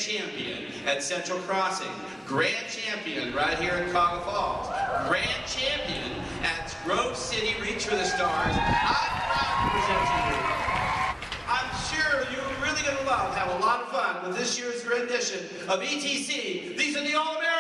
champion at Central Crossing, grand champion right here in Cuyahoga Falls, grand champion at Grove City Reach for the Stars. I'm proud to present to you. I'm sure you're really going to have a lot of fun with this year's rendition of ETC. These are the All-Americans.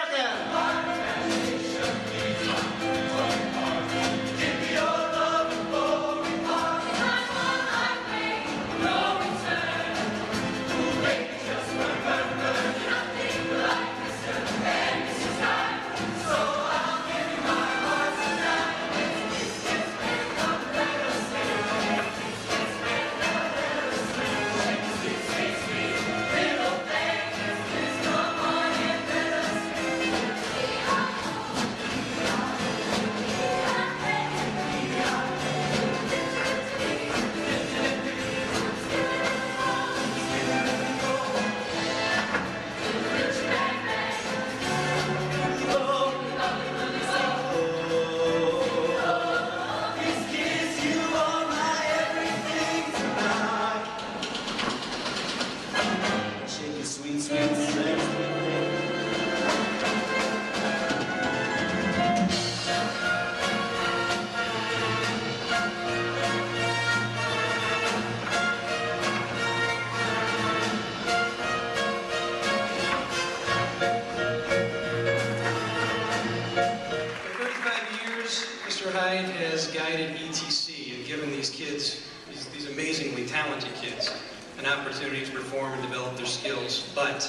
Heid has guided ETC and given these kids, these amazingly talented kids, an opportunity to perform and develop their skills. But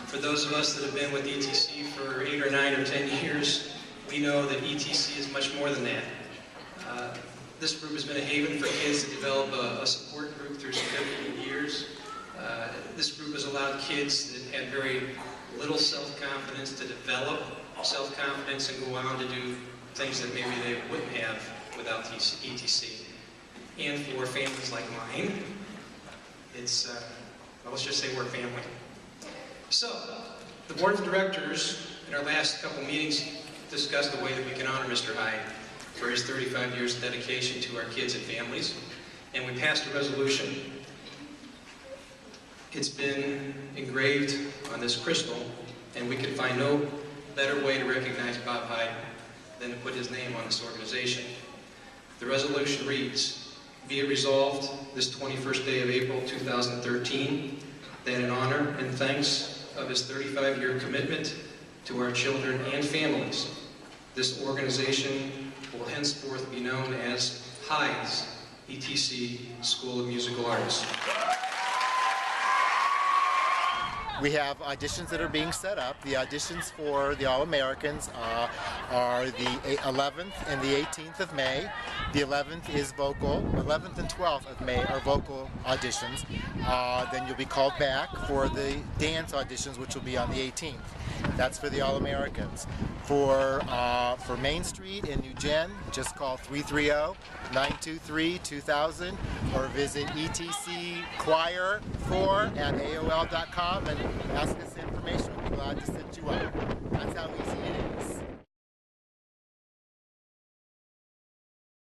for those of us that have been with ETC for 8 or 9 or 10 years, we know that ETC is much more than that. This group has been a haven for kids to develop a support group through some difficult years. This group has allowed kids that had very little self-confidence to develop self-confidence and go on to do things that maybe they wouldn't have without ETC. And for families like mine, it's, well, let's just say we're a family. So, the board of directors in our last couple meetings discussed the way that we can honor Mr. Heid for his 35 years of dedication to our kids and families. And we passed a resolution. It's been engraved on this crystal, and we could find no better way to recognize Bob Heid than to put his name on this organization. The resolution reads, be it resolved this 21st day of April 2013 that in honor and thanks of his 35-year commitment to our children and families, this organization will henceforth be known as Heid's ETC School of Musical Arts. We have auditions that are being set up. The auditions for the All-Americans are the 11th and the 18th of May. The 11th is vocal. 11th and 12th of May are vocal auditions. Then you'll be called back for the dance auditions, which will be on the 18th. That's for the All-Americans. For Main Street in New Gen, just call 330-923-2000 or visit etcchoir4@aol.com and ask us information. We'll be glad to set you up. That's how easy it is.